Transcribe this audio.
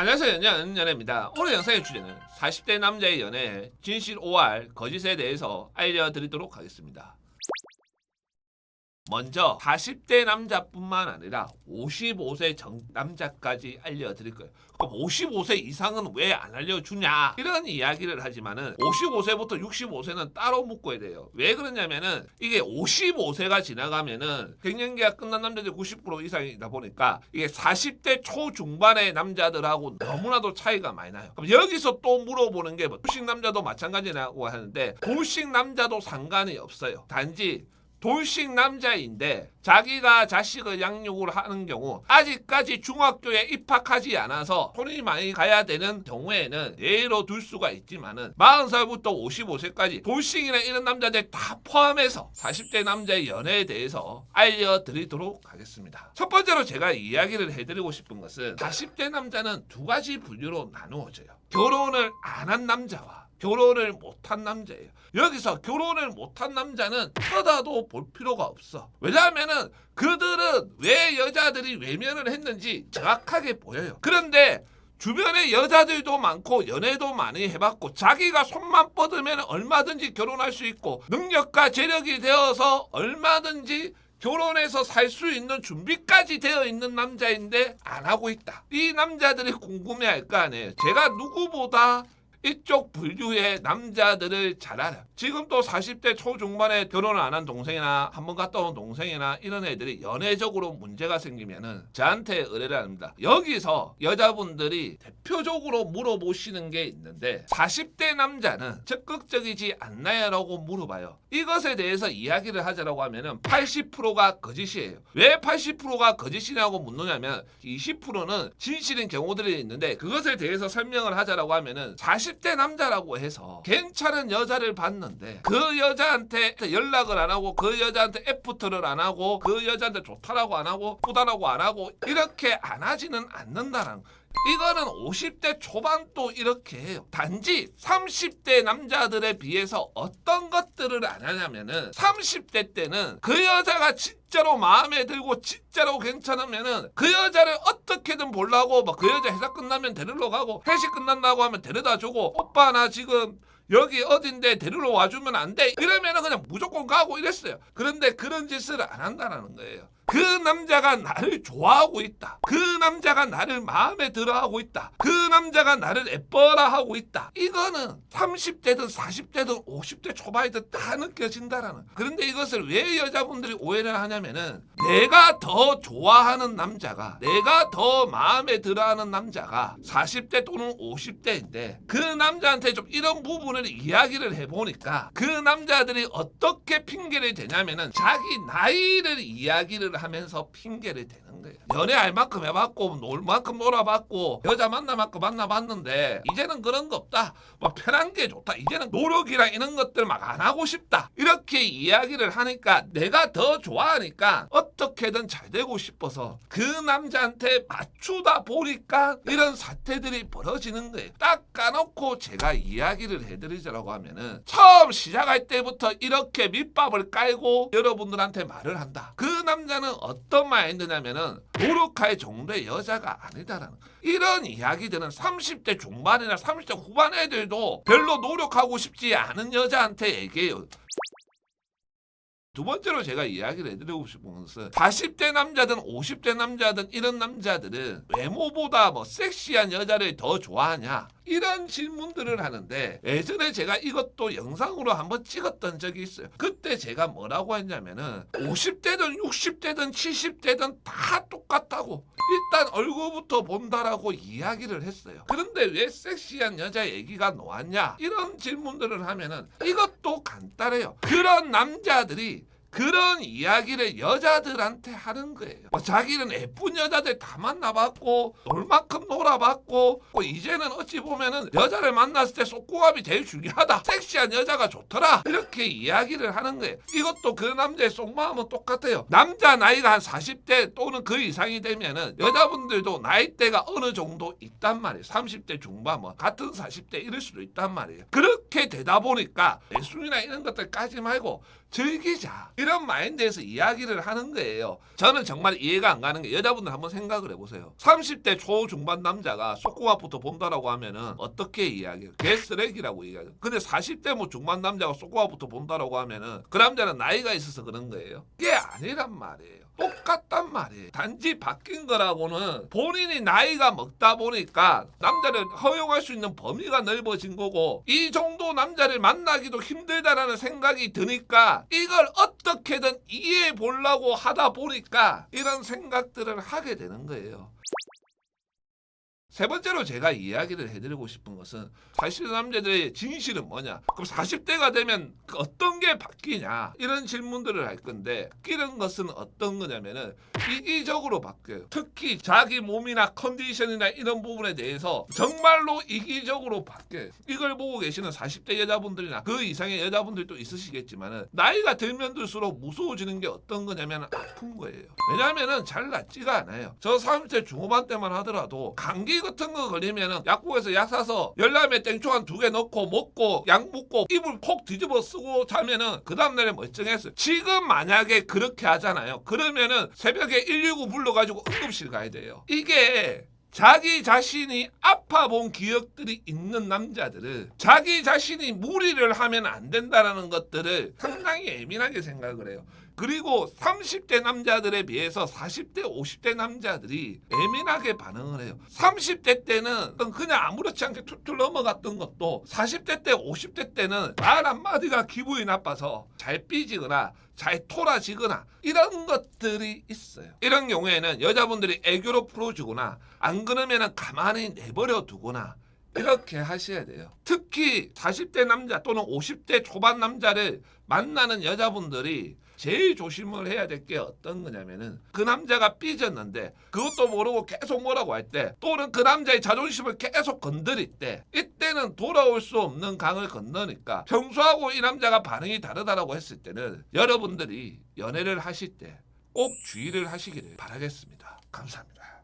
안녕하세요. 연예입니다. 오늘 영상의 주제는 40대 남자의 연애 진실 OR 거짓에 대해서 알려드리도록 하겠습니다. 먼저 40대 남자뿐만 아니라 55세 남자까지 알려드릴 거예요. 그럼 55세 이상은 왜 안 알려주냐 이런 이야기를 하지만은 55세부터 65세는 따로 묶어야 돼요. 왜 그러냐면은 이게 55세가 지나가면은 갱년기가 끝난 남자들 90% 이상이다 보니까 이게 40대 초중반의 남자들하고 너무나도 차이가 많이 나요. 그럼 여기서 또 물어보는 게 돌싱 남자도 마찬가지라고 하는데 돌싱 남자도 상관이 없어요. 단지 돌싱 남자인데 자기가 자식을 양육을 하는 경우 아직까지 중학교에 입학하지 않아서 손이 많이 가야 되는 경우에는 예로 둘 수가 있지만은 40살부터 55세까지 돌싱이나 이런 남자들 다 포함해서 40대 남자의 연애에 대해서 알려드리도록 하겠습니다. 첫 번째로 제가 이야기를 해드리고 싶은 것은 40대 남자는 두 가지 분류로 나누어져요. 결혼을 안 한 남자와 결혼을 못한 남자예요. 여기서 결혼을 못한 남자는 쳐다도 볼 필요가 없어. 왜냐하면은 그들은 왜 여자들이 외면을 했는지 정확하게 보여요. 그런데 주변에 여자들도 많고 연애도 많이 해봤고 자기가 손만 뻗으면 얼마든지 결혼할 수 있고 능력과 재력이 되어서 얼마든지 결혼해서 살 수 있는 준비까지 되어 있는 남자인데 안 하고 있다. 이 남자들이 궁금해할 거 아니에요. 제가 누구보다 이쪽 분류의 남자들을 잘 알아요. 지금 또 40대 초중반에 결혼을 안 한 동생이나 한번 갔다 온 동생이나 이런 애들이 연애적으로 문제가 생기면은 저한테 의뢰를 합니다. 여기서 여자분들이 대표적으로 물어보시는 게 있는데 40대 남자는 적극적이지 않나요? 라고 물어봐요. 이것에 대해서 이야기를 하자라고 하면은 80%가 거짓이에요. 왜 80%가 거짓이냐고 묻느냐면 20%는 진실인 경우들이 있는데 그것에 대해서 설명을 하자라고 하면은 40대 남자라고 해서 괜찮은 여자를 봤는데 그 여자한테 연락을 안 하고 그 여자한테 애프터를 안 하고 그 여자한테 좋다라고 안 하고 뿌다라고 안 하고 이렇게 안 하지는 않는다는 이거는 50대 초반도 이렇게 해요. 단지 30대 남자들에 비해서 어떤 것들을 안 하냐면은 30대 때는 그 여자가 진짜로 마음에 들고 진짜로 괜찮으면은 그 여자를 어떻게든 보려고 막 그 여자 회사 끝나면 데리러 가고 회식 끝난다고 하면 데려다 주고 오빠 나 지금 여기 어딘데 데리러 와주면 안 돼? 이러면은 그냥 무조건 가고 이랬어요. 그런데 그런 짓을 안 한다는 거예요. 그 남자가 나를 좋아하고 있다. 그 남자가 나를 마음에 들어하고 있다. 그 남자가 나를 예뻐라 하고 있다. 이거는 30대든 40대든 50대 초반이든 다 느껴진다라는. 그런데 이것을 왜 여자분들이 오해를 하냐면은 내가 더 좋아하는 남자가 내가 더 마음에 들어하는 남자가 40대 또는 50대인데 그 남자한테 좀 이런 부분을 이야기를 해보니까 그 남자들이 어떻게 핑계를 대냐면은 자기 나이를 이야기를 하면서 핑계를 대는 거예요. 연애할 만큼 해봤고 놀 만큼 놀아봤고 여자 만날 만큼 만나봤는데 이제는 그런 거 없다. 뭐 편한 게 좋다. 이제는 노력이랑 이런 것들 막 안 하고 싶다. 이렇게 이야기를 하니까 내가 더 좋아하니까 어떻게든 잘 되고 싶어서 그 남자한테 맞추다 보니까 이런 사태들이 벌어지는 거예요. 딱 까놓고 제가 이야기를 해드리자라고 하면은 처음 시작할 때부터 이렇게 밑밥을 깔고 여러분들한테 말을 한다. 그 남자는 어떤 마인드냐면은 노력할 정도의 여자가 아니다라는 이런 이야기들은 30대 중반이나 30대 후반 애들도 별로 노력하고 싶지 않은 여자한테 얘기해요. 두 번째로 제가 이야기를 해드리고 싶은 것은 40대 남자든 50대 남자든 이런 남자들은 외모보다 뭐 섹시한 여자를 더 좋아하냐 이런 질문들을 하는데 예전에 제가 이것도 영상으로 한번 찍었던 적이 있어요. 그때 제가 뭐라고 했냐면은 50대든 60대든 70대든 다 똑같다고 일단 얼굴부터 본다라고 이야기를 했어요. 그런데 왜 섹시한 여자 얘기가 나왔냐 이런 질문들을 하면은 이것도 간단해요. 그런 남자들이 그런 이야기를 여자들한테 하는 거예요. 자기는 예쁜 여자들 다 만나봤고 놀 만큼 놀아봤고 이제는 어찌 보면은 여자를 만났을 때 속궁합이 제일 중요하다. 섹시한 여자가 좋더라. 이렇게 이야기를 하는 거예요. 이것도 그 남자의 속마음은 똑같아요. 남자 나이가 한 40대 또는 그 이상이 되면은 여자분들도 나이대가 어느 정도 있단 말이에요. 30대 중반 뭐 같은 40대 이럴 수도 있단 말이에요. 그렇게 되다 보니까 예술이나 이런 것들까지 말고 즐기자 이런 마인드에서 이야기를 하는 거예요. 저는 정말 이해가 안 가는 게 여자분들 한번 생각을 해보세요. 30대 초중반 남자가 소꼬밥부터 본다라고 하면은 어떻게 이야기해요? 개쓰레기라고 이야기해요. 근데 40대 뭐 중반 남자가 소꼬밥부터 본다라고 하면은 그 남자는 나이가 있어서 그런 거예요. 그게 아니란 말이에요. 똑같단 말이에요. 단지 바뀐 거라고는 본인이 나이가 먹다 보니까 남자를 허용할 수 있는 범위가 넓어진 거고, 이 정도 남자를 만나기도 힘들다라는 생각이 드니까 이걸 어떻게든 이해해 보려고 하다 보니까 이런 생각들을 하게 되는 거예요. 세 번째로 제가 이야기를 해드리고 싶은 것은 40대 남자들의 진실은 뭐냐? 그럼 40대가 되면 어떤 게 바뀌냐? 이런 질문들을 할 건데, 바뀌는 것은 어떤 거냐면은 이기적으로 바뀌어요. 특히 자기 몸이나 컨디션이나 이런 부분에 대해서 정말로 이기적으로 바뀌어요. 이걸 보고 계시는 40대 여자분들이나 그 이상의 여자분들도 있으시겠지만은 나이가 들면 들수록 무서워지는 게 어떤 거냐면 아픈 거예요. 왜냐하면은 잘 낫지가 않아요. 저 30대 중후반 때만 하더라도 감기 같은 거 걸리면은 약국에서 약 사서 열람에 땡초 한 2개 넣고 먹고 약 묻고 이불 콕 뒤집어 쓰고 자면은 그 다음날에 멀쩡했어요. 지금 만약에 그렇게 하잖아요. 그러면은 새벽에 119 불러가지고 응급실 가야 돼요. 이게 자기 자신이 아파본 기억들이 있는 남자들은 자기 자신이 무리를 하면 안 된다는 것들을 상당히 예민하게 생각을 해요. 그리고 30대 남자들에 비해서 40대, 50대 남자들이 예민하게 반응을 해요. 30대 때는 그냥 아무렇지 않게 툴툴 넘어갔던 것도 40대 때, 50대 때는 말 한마디가 기분이 나빠서 잘 삐지거나 잘 토라지거나 이런 것들이 있어요. 이런 경우에는 여자분들이 애교로 풀어주거나 안 그러면 가만히 내버려 두거나 이렇게 하셔야 돼요. 특히 40대 남자 또는 50대 초반 남자를 만나는 여자분들이 제일 조심을 해야 될 게 어떤 거냐면은 그 남자가 삐졌는데 그것도 모르고 계속 뭐라고 할 때, 또는 그 남자의 자존심을 계속 건드릴 때, 이때는 돌아올 수 없는 강을 건너니까 평소하고 이 남자가 반응이 다르다라고 했을 때는 여러분들이 연애를 하실 때 꼭 주의를 하시기를 바라겠습니다. 감사합니다.